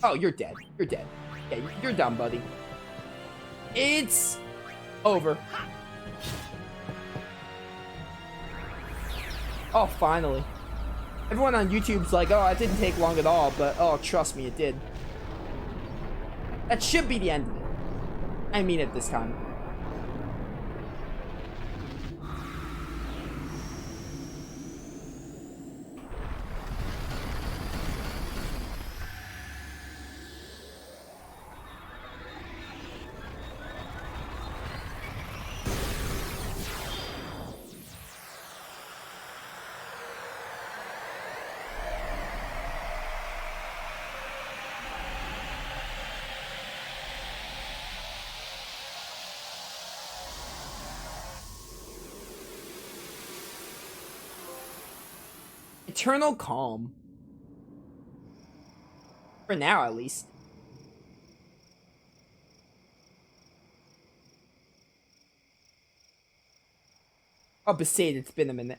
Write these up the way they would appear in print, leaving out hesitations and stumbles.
Oh, you're dead. You're dead. Yeah, you're done, buddy. It's over. Oh, finally. Everyone on YouTube's like, oh, it didn't take long at all, but oh, trust me, it did. That should be the end of it. I mean it this time. Eternal calm. For now, at least. Oh, Besaid, it's been a minute.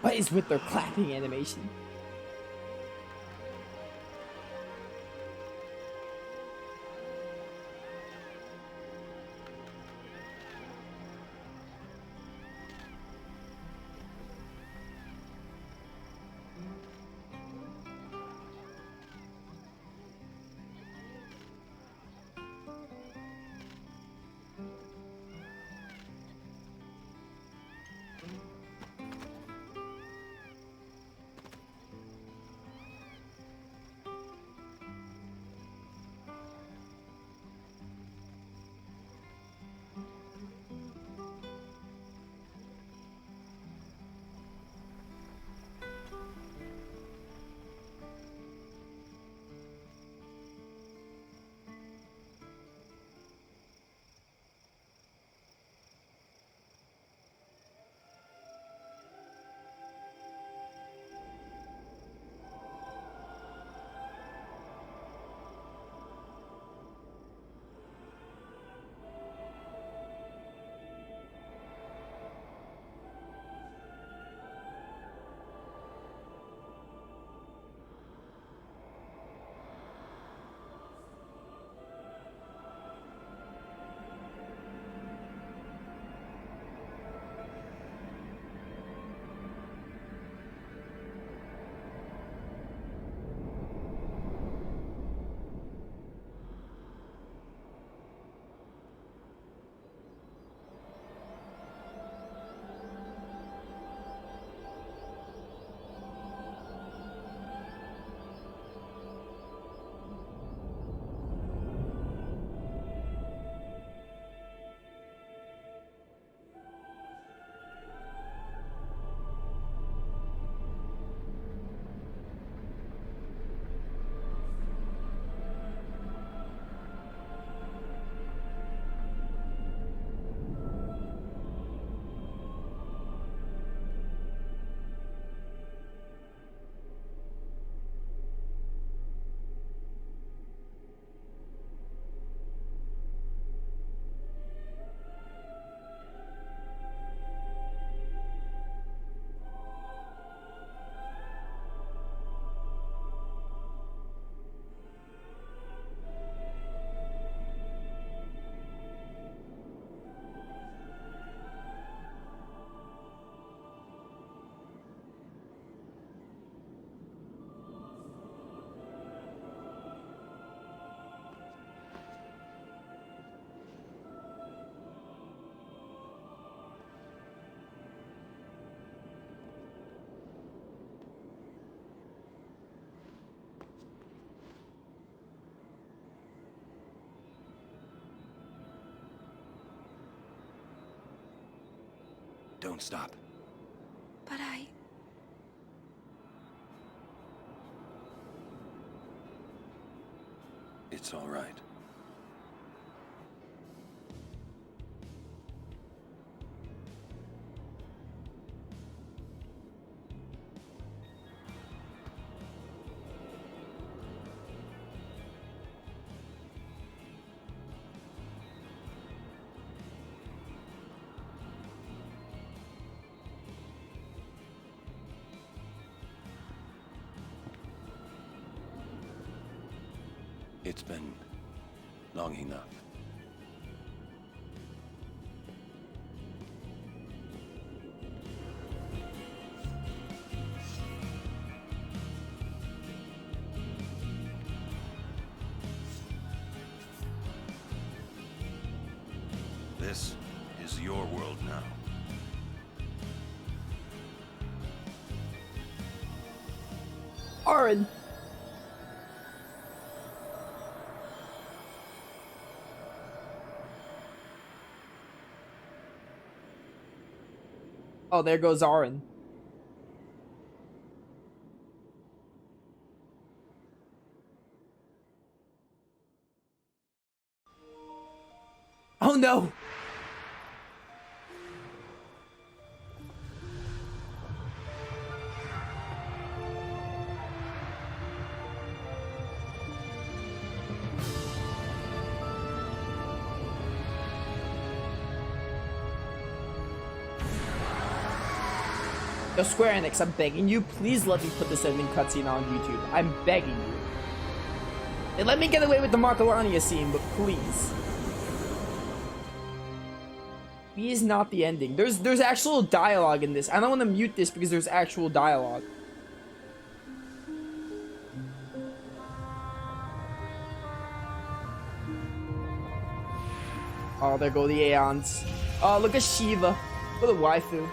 What is with their clapping animation? Don't stop. But It's all right. It's been long enough. This is your world now. Aaron. Oh, there goes Aaron. Oh no! Yo, Square Enix, I'm begging you, please let me put this ending cutscene on YouTube. I'm begging you. They let me get away with the Marcolania scene, but please. Please not the ending. There's actual dialogue in this. I don't want to mute this because there's actual dialogue. Oh, there go the Aeons. Oh, look at Shiva. What a waifu.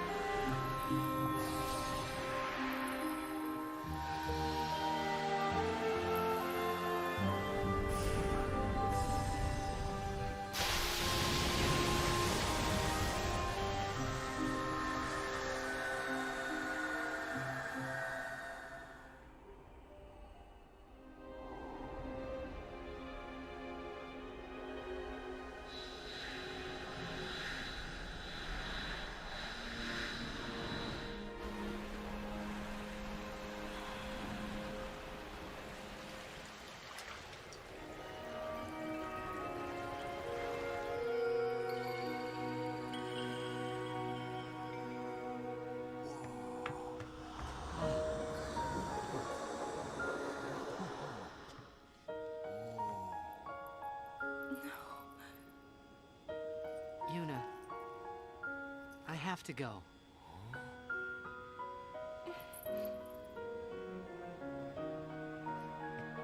Yuna, I have to go.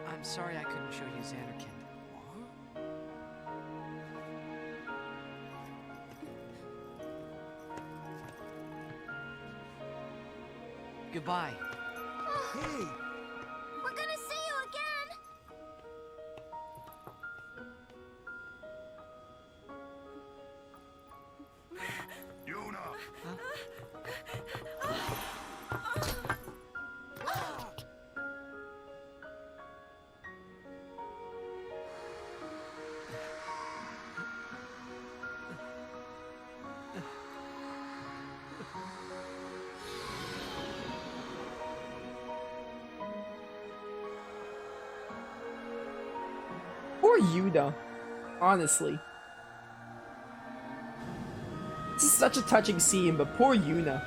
I'm sorry I couldn't show you Xanarkand. Goodbye. Hey! We're gonna see you again! Yuna! Poor Yuda. Honestly. This is such a touching scene, but poor Yuna.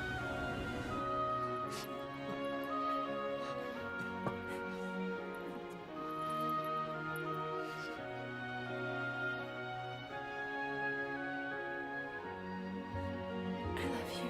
I love you.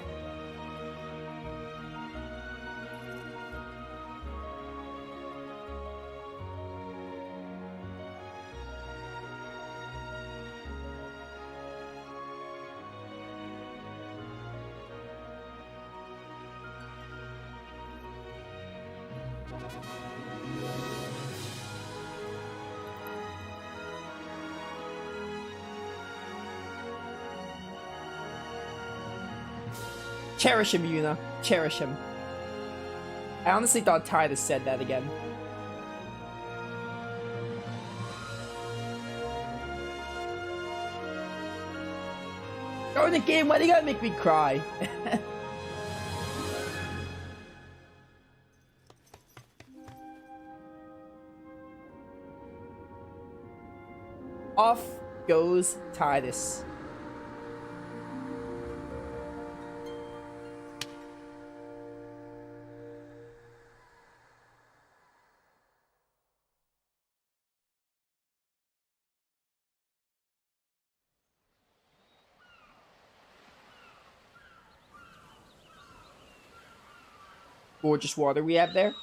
Cherish him, Yuna. Cherish him. I honestly thought Titus said that again. Darn the game, why do you gotta make me cry? Off goes Titus. gorgeous water we have there.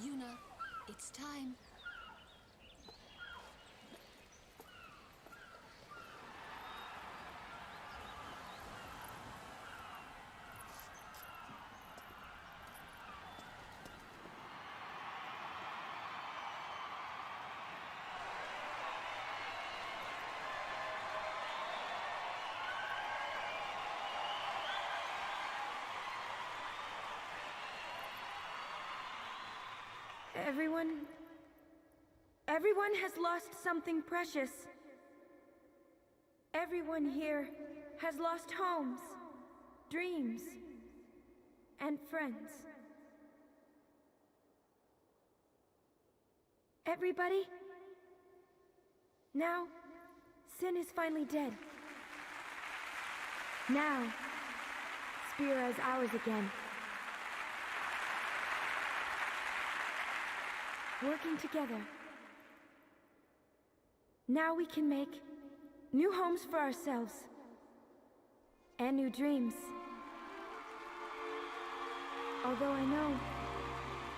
Yuna, it's time. Everyone has lost something precious. Everyone here has lost homes, dreams, and friends. Everybody? Now, Sin is finally dead. Now, Spira is ours again. Working together. Now we can make new homes for ourselves and new dreams. Although I know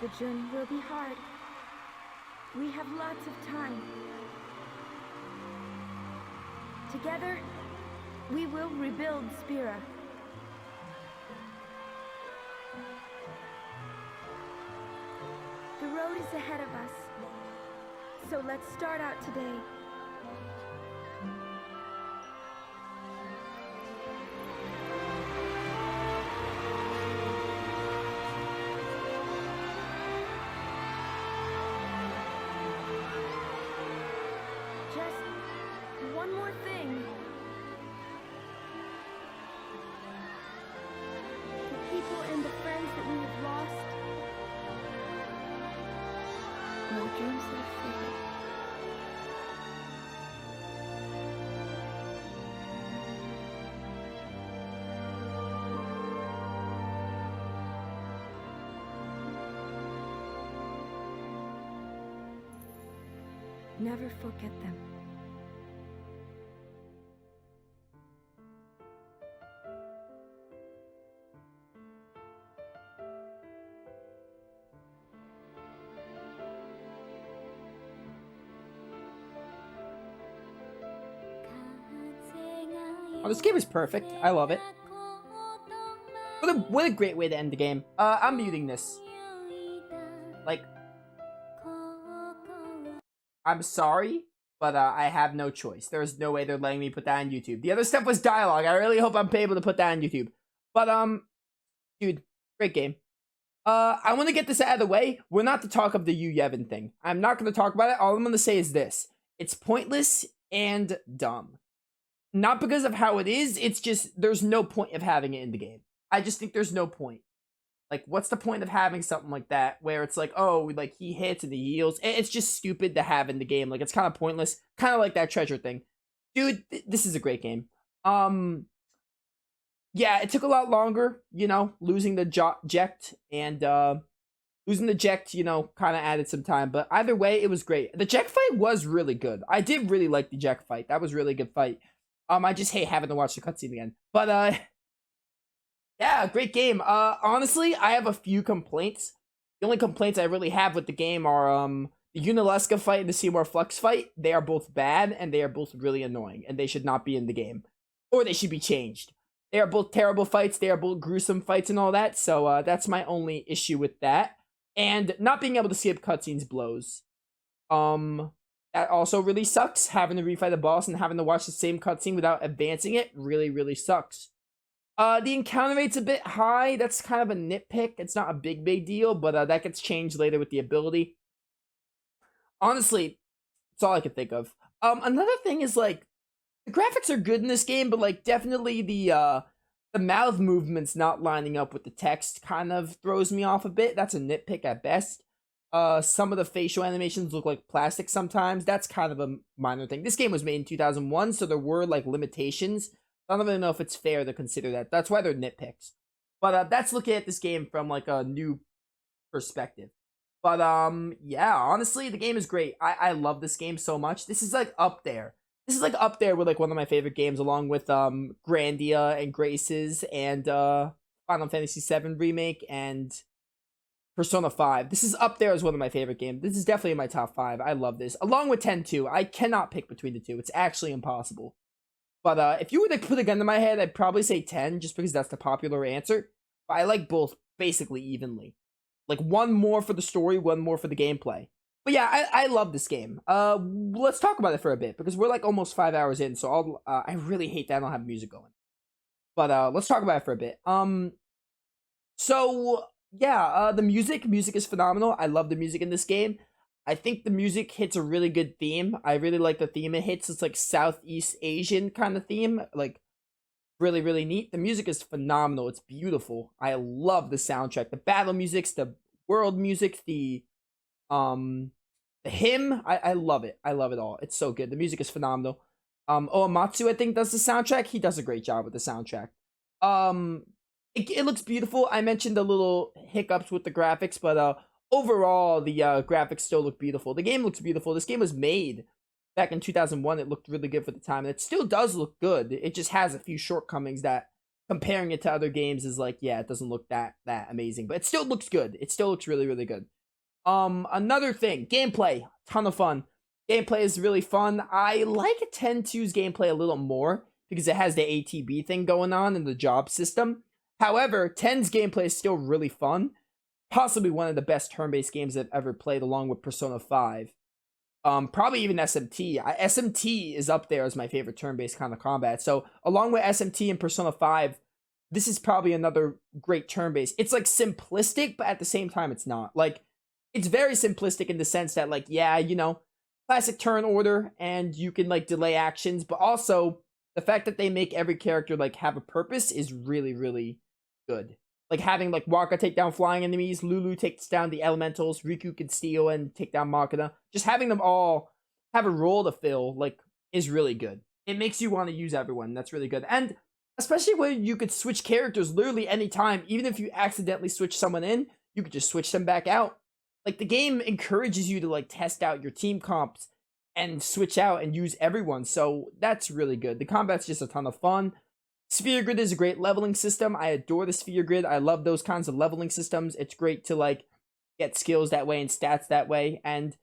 the journey will be hard, we have lots of time. Together, we will rebuild Spira. The road is ahead of us, so let's start out today. Just one more thing. The people and the friends that we have lost. No dreams that fade. Never forget them. Oh, this game is perfect. I love it. What a great way to end the game. I'm muting this. Like, I'm sorry, but I have no choice. There's no way they're letting me put that on YouTube. The other stuff was dialogue. I really hope I'm able to put that on YouTube. But, dude, great game. I want to get this out of the way. We're not to talk of the Yu Yevon thing. I'm not going to talk about it. All I'm going to say is this. It's pointless and dumb. Not because of how it is, it's just, there's no point of having it in the game. I just think there's no point. Like, what's the point of having something like that, where it's like, oh, like, he hits and he heals? It's just stupid to have in the game. Like, it's kind of pointless. Kind of like that treasure thing. Dude, this is a great game. Yeah, it took a lot longer, you know, losing the Ject, and, losing the Ject, you know, kind of added some time. But either way, it was great. The Ject fight was really good. I did really like the Ject fight. That was a really good fight. I just hate having to watch the cutscene again. But, yeah, great game. Honestly, I have a few complaints. The only complaints I really have with the game are, the Unaleska fight and the Seymour Flux fight. They are both bad, and they are both really annoying, and they should not be in the game. Or they should be changed. They are both terrible fights, they are both gruesome fights and all that, so, that's my only issue with that. And not being able to skip cutscenes blows. That also really sucks, having to refight a boss and having to watch the same cutscene without advancing it really, really sucks. The encounter rate's a bit high. That's kind of a nitpick. It's not a big deal, but that gets changed later with the ability. Honestly, that's all I can think of. Another thing is, like, the graphics are good in this game, but, like, definitely the mouth movements not lining up with the text kind of throws me off a bit. That's a nitpick at best. Some of the facial animations look like plastic sometimes. That's kind of a minor thing. This game was made in 2001, so there were, like, limitations. I don't really know if it's fair to consider that. That's why they're nitpicks. But that's looking at this game from, like, a new perspective. But yeah, honestly, the game is great. I love this game so much. This is like up there. This is like up there with like one of my favorite games, along with Grandia and Graces and Final Fantasy VII Remake and Persona 5. This is up there as one of my favorite games. This is definitely in my top 5. I love this. Along with 10 2. I cannot pick between the two. It's actually impossible. But if you were to put a gun to my head, I'd probably say 10 just because that's the popular answer. But I like both basically evenly. Like one more for the story, one more for the gameplay. But yeah, I love this game. Let's talk about it for a bit because we're like almost 5 hours in, so I really hate that I don't have music going. But let's talk about it for a bit. So yeah, the music is phenomenal. I love the music in this game. I think the music hits a really good theme. I really like the theme it hits. It's like Southeast Asian kind of theme, like really, really neat. The music is phenomenal. It's beautiful. I love the soundtrack. The battle music, the world music, the hymn. I love it. I love it all. It's so good. The music is phenomenal. Oamatsu, I think, does the soundtrack. He does a great job with the soundtrack. It looks beautiful. I mentioned the little hiccups with the graphics, but overall, the graphics still look beautiful. The game looks beautiful. This game was made back in 2001. It looked really good for the time, and it still does look good. It just has a few shortcomings that comparing it to other games is like, yeah, it doesn't look that amazing, but it still looks good. It still looks really, really good. Another thing, gameplay, ton of fun. Gameplay is really fun. I like 10-2's gameplay a little more because it has the ATB thing going on in the job system. However, 10's gameplay is still really fun. Possibly one of the best turn-based games I've ever played, along with Persona 5. Probably even SMT. SMT is up there as my favorite turn-based kind of combat. So, along with SMT and Persona 5, this is probably another great turn-based. It's like simplistic, but at the same time, it's not. Like, it's very simplistic in the sense that, like, yeah, you know, classic turn order, and you can like delay actions, but also the fact that they make every character like have a purpose is really, really good. Like having like Waka take down flying enemies, Lulu takes down the elementals, Riku can steal and take down Makina. Just having them all have a role to fill, like, is really good. It makes you want to use everyone. That's really good. And especially when you could switch characters literally anytime, even if you accidentally switch someone in, you could just switch them back out. Like, the game encourages you to like test out your team comps and switch out and use everyone. So that's really good. The combat's just a ton of fun. Sphere Grid is a great leveling system. I adore the Sphere Grid. I love those kinds of leveling systems. It's great to like get skills that way and stats that way. And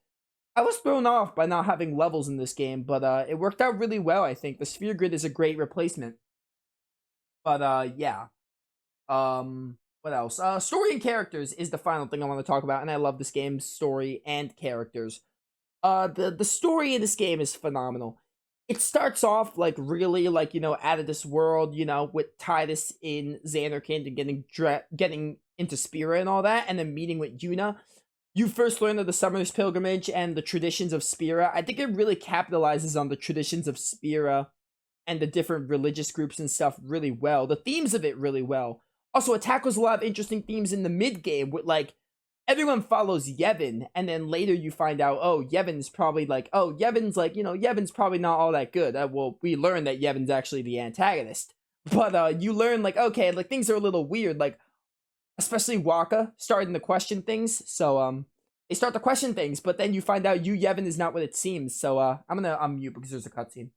I was thrown off by not having levels in this game, but it worked out really well, I think. The Sphere Grid is a great replacement. But yeah. What else? Story and characters is the final thing I want to talk about, and I love this game's story and characters. The story in this game is phenomenal. It starts off like really like, you know, out of this world, you know, with Titus in Xanarkand and getting into Spira and all that, and then meeting with Yuna. You first learn of the Summoner's Pilgrimage and the traditions of Spira. I think it really capitalizes on the traditions of Spira and the different religious groups and stuff really well. The themes of it really well. Also, it tackles a lot of interesting themes in the mid-game with, like, everyone follows Yevon, and then later you find out, oh, Yevon's probably, like, oh, Yevon's, like, you know, Yevon's probably not all that good. Well, we learn that Yevon's actually the antagonist. But you learn, like, okay, like, things are a little weird, like, especially Waka starting to question things. So, they start to question things, but then you find out Yevon is not what it seems. So, I'm gonna unmute because there's a cutscene.